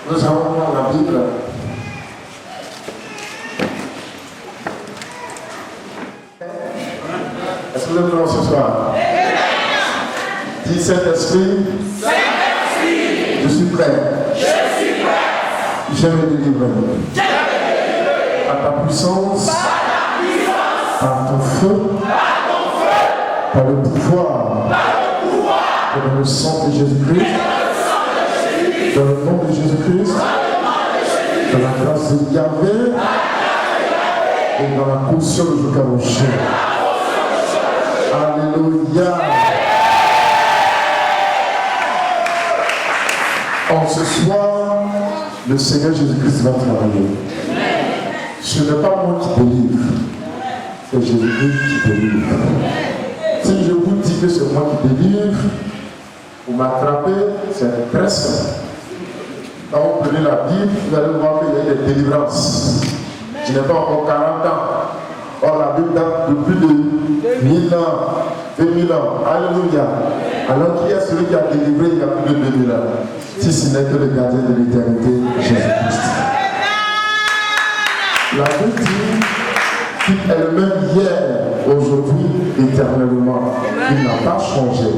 Nous avons la Bible. Est-ce que vous êtes là ce soir? Dis Saint-Esprit. Je suis prêt. Je vais me délivrer. Par ta puissance. Par ton feu. Par le pouvoir. Et dans le sang de Jésus-Christ. Dans le nom de Jésus-Christ, dans la grâce de Yahvé et dans la caution de Jokaroché. Alléluia. En ce soir, le Seigneur Jésus-Christ va travailler. Ce n'est pas moi qui délivre, c'est Jésus-Christ qui délivre. Si je vous dis que c'est moi qui délivre, vous m'attrapez, c'est très simple. Quand vous prenez la Bible, vous allez voir qu'il y a des délivrances. Je n'ai pas encore 40 ans. Or, la Bible date de plus de 1000 ans, 2000 ans. Alléluia. Alors, qui est celui qui a délivré il y a plus de 2000 ans? Si ce n'est que le gardien de l'éternité, Jésus-Christ. La Bible dit qu'il est le même hier, aujourd'hui, éternellement. Il n'a pas changé.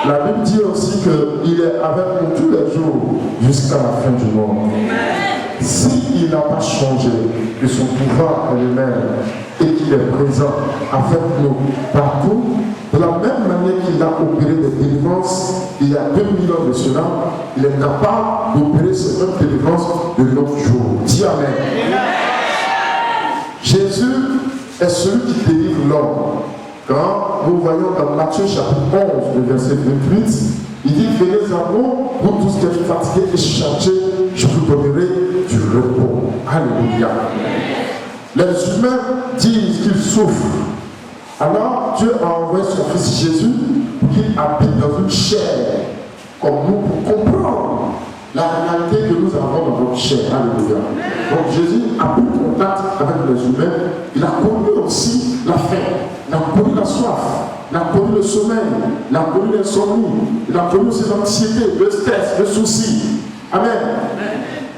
La Bible dit aussi qu'il est avec nous tous les jours jusqu'à la fin du monde. S'il n'a pas changé, que son pouvoir est le même et qu'il est présent avec nous partout, de la même manière qu'il a opéré des délivrances il y a 2000 ans de cela, il est capable d'opérer ces mêmes délivrances de notre jour. Dis Amen. Jésus est celui qui délivre l'homme. Quand nous voyons dans Matthieu chapitre 11, le verset 28, il dit: venez à moi, vous tous qui êtes fatigués et chargés, je vous donnerai du repos. Alléluia. Les humains disent qu'ils souffrent. Alors Dieu a envoyé son fils Jésus pour qu'il habite dans une chair comme nous pour comprendre la réalité que nous avons dans notre chair. Alléluia. Donc Jésus a pris contact avec les humains. Il a connu aussi la faim. Il a connu la soif, il a connu le sommeil, il a connu l'insomnie, il a connu ses anxiétés, le stress, le souci. Amen.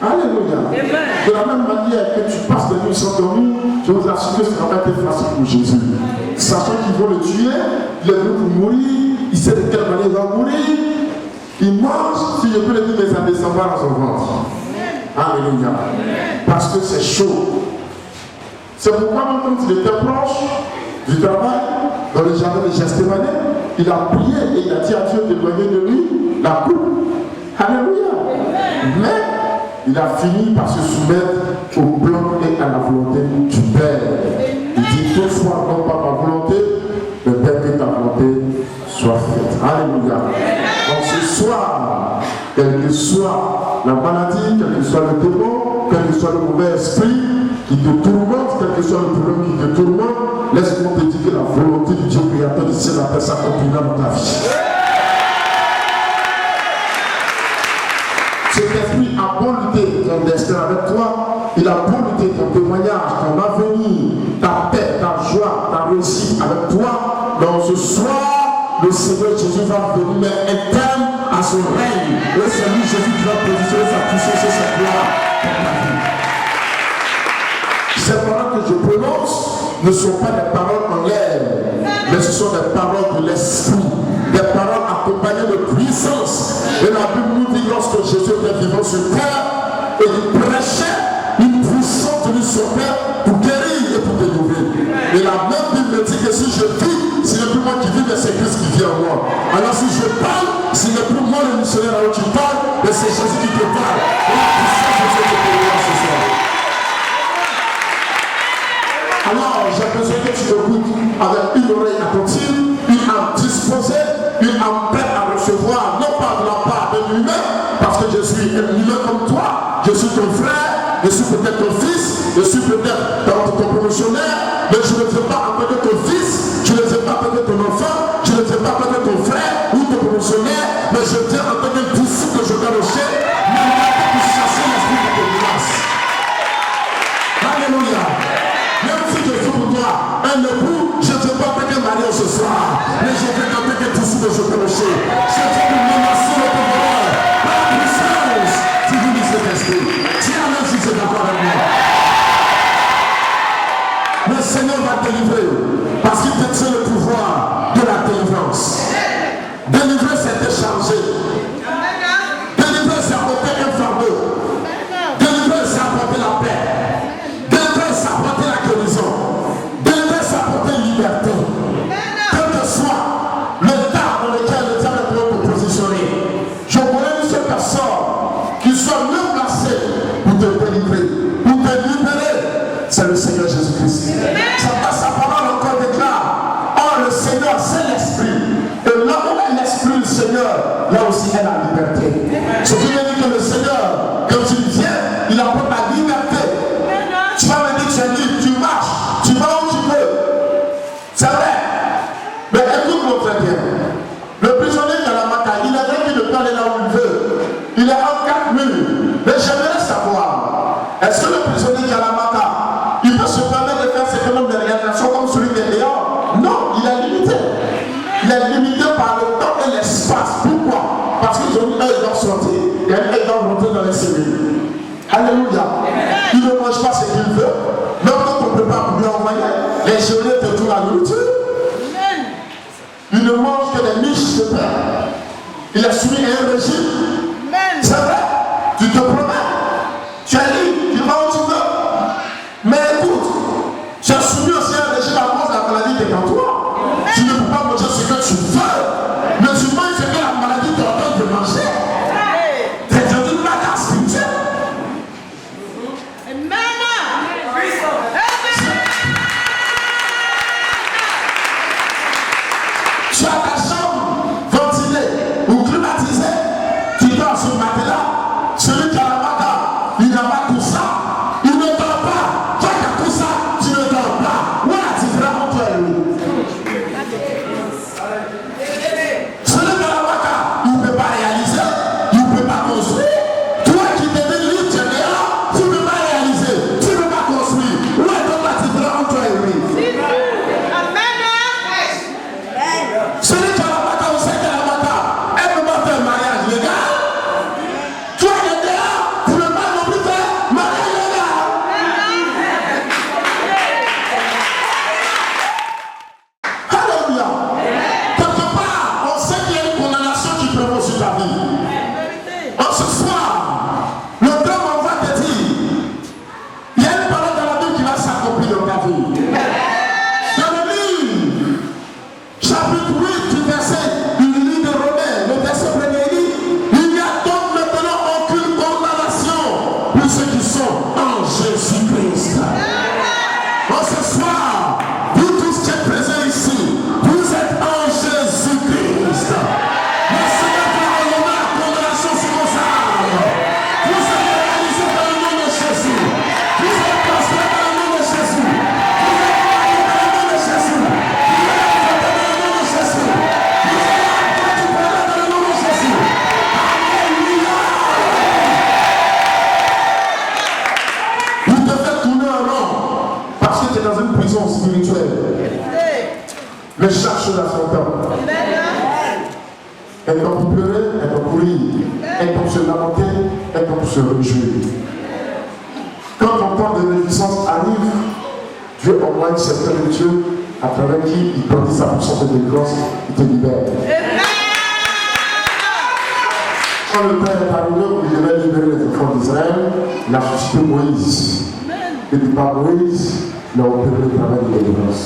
Alléluia. De la même manière que tu passes des nuits sans dormir, je vous assure que ce n'a pas été facile pour Jésus. Sachant qu'ils vont le tuer, il est venu pour mourir, il sait de quelle manière il va mourir. Il mange, si je peux le dire, mais ça ne descend pas dans son ventre. Alléluia. Parce que c'est chaud. C'est pourquoi même quand il était proche du travail, dans le jardin de Gethsémani, il a prié et il a dit à Dieu d'éloigner de lui la coupe. Alléluia. Mais il a fini par se soumettre au plan et à la volonté du Père. Il dit: toutefois, non pas ma volonté, mais Père, que ta volonté soit faite. Alléluia. Donc ce soir, quelle que soit la maladie, quel que soit le démon, quel que soit le mauvais esprit qui te tourmente, quel que soit le problème qui te tourmente, laisse-moi te dire que la volonté du Dieu créateur du ciel et la terre s'accomplira dans ta vie. Cet esprit a beau lutter ton destin avec toi, il a beau lutter ton témoignage, ton avenir, ta paix, ta joie, ta réussite avec toi. Donc ce soir, le Seigneur Jésus va venir mettre un terme à son règne. Et c'est lui Jésus qui va positionner sa puissance et sa gloire dans ta vie. Ces paroles que je prononce ne sont pas des paroles en l'air, mais ce sont des paroles de l'esprit, des paroles accompagnées de puissance. Et la Bible nous dit, lorsque Jésus était vivant sur terre, et il prêchait une puissance venue sur terre pour guérir et pour délivrer. Et la même Bible me dit que si je vis, ce n'est plus moi qui vis, mais c'est Christ qui vit en moi. Alors si je parle, ce n'est plus moi le missionnaire à qui parle, mais c'est Jésus qui te parle. Et la puissance de Dieu te parle ce soir. Alors, j'ai besoin que tu écoutes avec une oreille attentive, une âme disposée, une âme prête à recevoir, non pas de la part de l'humain, parce que je suis un humain comme toi, je suis ton frère, je suis peut-être ton fils, je suis peut-être ton promotionnaire, mais je ne veux pas appeler ton fils, je ne veux pas appeler ton enfant, je ne veux pas appeler ton frère ou ton promotionnaire, mais je viens en tant que disciple que je dois rocher, mais pour chasser l'esprit de délivrance. Alléluia. Même si je suis pour toi un époux, pour te délivrer, pour te libérer, c'est le Seigneur Jésus-Christ. Sa parole encore déclare, oh le Seigneur c'est l'Esprit. Et là où est l'Esprit du Seigneur, là aussi est la liberté. Ce qui veut dire que le Seigneur, quand il vient, il apporte la liberté. Tu vas me dire, tu es libre, tu marches, tu vas où tu veux. C'est vrai. Mais écoute-moi très bien. Le prisonnier de la Mata, il a vrai qu'il ne peut aller là où il veut. Il est en 4 murs. Mais j'aimerais savoir, est-ce que le prisonnier de la Mata, il peut se permettre de faire ce nombre de réalisations comme celui qui est dehors? Non, il est limité. Il est limité par le temps et l'espace. Pourquoi? Parce qu'ils ont dit, eux, ils doivent sortir. Et eux, ils doivent rentrer dans les cellules. Alléluia. Il ne mange pas ce qu'il veut. Même quand on ne peut pas lui envoyer, les geôliers te trouvent la nourriture. Il ne mange que des miches de pain. Il est soumis à un régime. C'est vrai. Tu te promets. Tu es libre. Tu vas où tu veux. Mais écoute, tu es soumis aussi à un régime à cause de la maladie qui est en toi. Tu ne peux pas manger ce que tu veux. Mais tu manges ce que la maladie t'ordonne de manger. Tu es dans une vacances spirituelle. Tu as ta chambre ventilée ou climatisée. Tu dors sur le matelas. Celui qui a la maca, il n'a pas tout ça. Il ne dort pas. Toi qui as tout ça, tu ne dors pas. Où est la différence entre toi et lui? Celui qui a la maca, il ne peut pas réaliser. Il ne peut pas construire. Toi qui deviens libre, tu es dehors. Tu ne peux pas réaliser. Tu ne peux pas construire. Où est donc la différence entre toi et lui? Celui qui a la maca ou celle qui a la maca, elle ne peut pas faire mariage légal. Toi qui es dehors, tu ne peux pas non plus faire mariage légal. Alléluia. Quelque part, on sait qu'il y a une condamnation qui prévaut sur ta vie. En ce soir, le grand on va te dire, il y a une parole dans la Bible qui va s'accomplir dans ta vie. Dans le livre, chapitre 8 du verset du livre de Romains, le verset premier dit, il y a donc maintenant aucune condamnation pour ceux qui sont en Jésus-Christ. En ce soir, vous tous qui êtes présents ici, vous êtes en Jésus-Christ. Le Seigneur va enlever la condamnation sur vos âmes. Vous êtes réalisés dans le nom de Jésus. Vous êtes transformés dans le nom de Jésus. Vous êtes guéris dans le nom de Jésus. Vous êtes traités dans le nom de Jésus. Vous êtes récupérés dans le nom de Jésus. Alléluia. Vous devez tourner en rond parce que tu es dans une prison spirituelle. Mais chaque chose a son temps. Elle doit pour pleurer, elle doit pour rire, elle doit pour se lamenter, elle doit pour se réjouir. Quand ton temps de réjouissance arrive, Dieu envoie une certaine de Dieu à travers qui il produit sa puissance de délivrance, il te libère. Quand le Père est arrivé où il devait libérer les enfants d'Israël, il a suscité Moïse. Et par Moïse, il a opéré le travail de délivrance.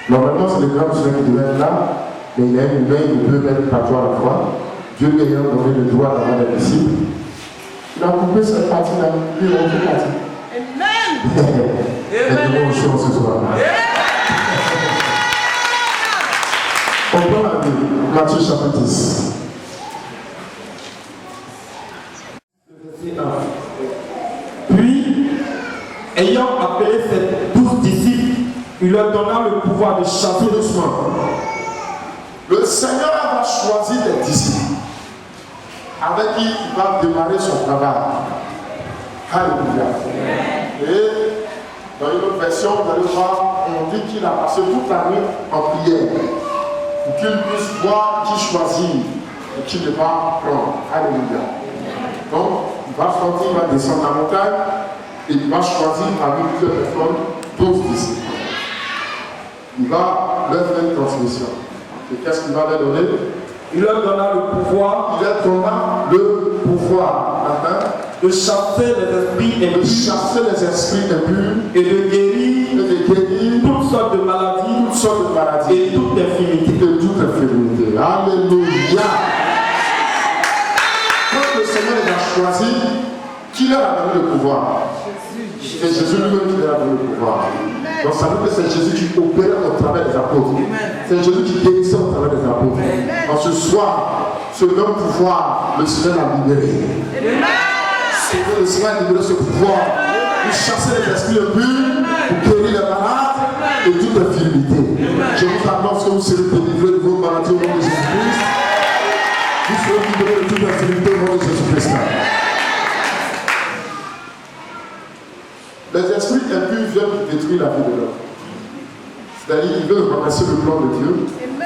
Normalement, c'est le grand Dieu qui devait être là, mais il a une main de 2 mètres partout à la fois. Dieu lui ayant donné le droit d'avoir des disciples. Il a coupé cette partie-là, lui, il a fait partie. Amen. Et nous ce soir. On peut la Bible, Matthieu chapitre 10. Puis, ayant appelé ses 12 disciples, il leur donna le pouvoir de chasser doucement. Le Seigneur va choisir des disciples avec qui il va démarrer son travail. Alléluia. Et dans une autre version, vous allez voir, on dit qu'il a passé toute la nuit en prière pour qu'il puisse voir qui choisir et qui ne va prendre. Alléluia. Donc, il va sortir, il va descendre la montagne et il va choisir parmi plusieurs personnes 12 disciples. Il va leur faire une transmission. Et qu'est-ce qu'il va leur donner? Il leur donna le pouvoir. Il leur donna le pouvoir de chasser les esprits impurs. De chasser les esprits impurs. Et de guérir toutes sortes de maladies. Et toute infirmité. Alléluia. Quand le Seigneur les a choisis, qui leur a donné le pouvoir. C'est Jésus lui-même qui leur a donné le pouvoir. Donc ça veut dire que c'est Jésus qui opérait au travers des apôtres. C'est Jésus qui guérissait au travers des apôtres. Donc ce soir, ce même pouvoir, le Seigneur l'a libéré. Le Seigneur a libéré ce pouvoir pour chasser les esprits impurs, pour guérir les malades et toute infirmité. Je vous annonce que vous serez délivrés de vos maladies au nom de Jésus-Christ. Vous serez libérés de toute infirmité au nom de Jésus-Christ. Les esprits impurs viennent détruire la vie de l'homme. C'est-à-dire qu'ils veulent renverser le plan de Dieu,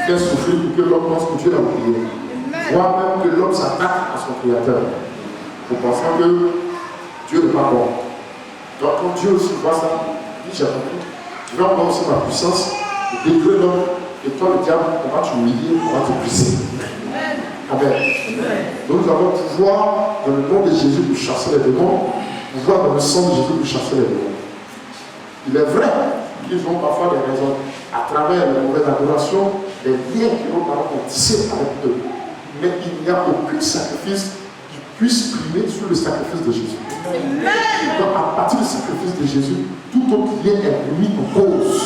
faire souffrir pour que l'homme pense que Dieu l'a oublié. Voire même que l'homme s'attaque à son Créateur, en pensant que Dieu n'est pas bon. Donc quand Dieu aussi voit ça, il dit j'ai compris, je vais avoir aussi ma puissance de délivrer l'homme, et toi le diable, on va t'humilier, on va te briser. Amen. Donc nous avons pouvoir dans le nom de Jésus pour chasser les démons, pouvoir dans le sang de Jésus pour chasser les démons. Il est vrai qu'ils ont parfois des raisons à travers les mauvaises adorations, les liens que nos parents ont tissés avec eux. Mais il n'y a aucun sacrifice qui puisse primer sur le sacrifice de Jésus. Donc à partir du sacrifice de Jésus, tout autre lien est mis en cause.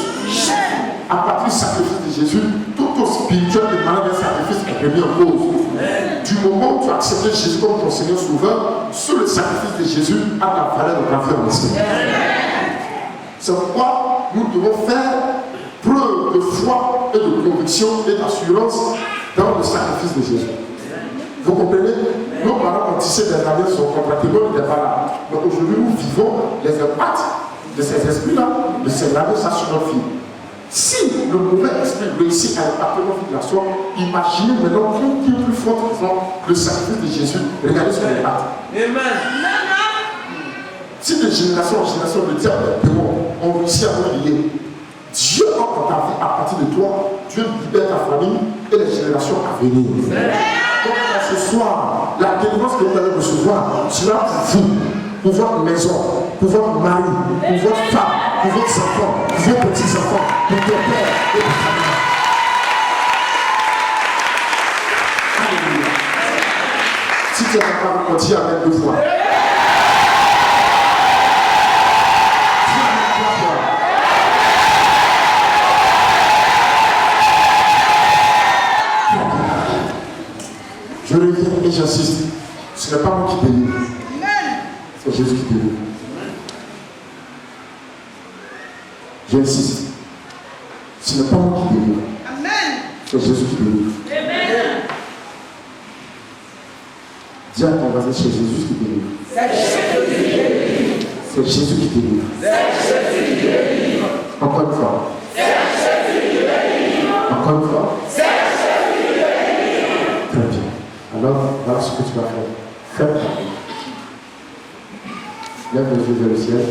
À partir du sacrifice de Jésus, tout autre spirituel de malade d'un sacrifice est mis en cause. Du moment où tu as accepté Jésus comme ton Seigneur Sauveur, sur le sacrifice de Jésus a la valeur de ta vie en esprit. C'est pourquoi nous devons faire preuve de foi et de conviction et d'assurance dans le sacrifice de Jésus. Vous comprenez? Nos parents ont tissé des alliances compatibles, n'étaient pas là. Mais aujourd'hui, nous vivons les impacts de ces esprits-là, de ces alliances sur nos vies. Si le mauvais esprit réussit à impacter nos vies de la sorte, imaginez maintenant qui est plus fort que le sacrifice de Jésus. Regardez son impact. Amen. Si de génération en génération, le diable et les démons ont réussi à nous lier, Dieu entre ta vie à partir de toi, Dieu libère ta famille et les générations à venir. Donc ce soir, la délivrance que vous allez recevoir sera pour vous, pour votre maison, pour votre mari, pour votre femme, pour vos enfants, pour vos petits-enfants, pour ton père et pour ta mère. Alléluia. Si tu es capable de continuer à mettre 2 fois. Je reviens et j'insiste, ce n'est pas moi qui délivre, c'est Jésus qui délivre. J'insiste, ce n'est pas moi qui délivre, c'est Jésus qui délivre. Dis à ton voisin, c'est Jésus qui délivre. C'est Jésus qui délivre. Encore une fois. Encore une fois. Très bien. Alors, voilà ce que tu vas faire. Fais ta vie. Lève les yeux vers le ciel.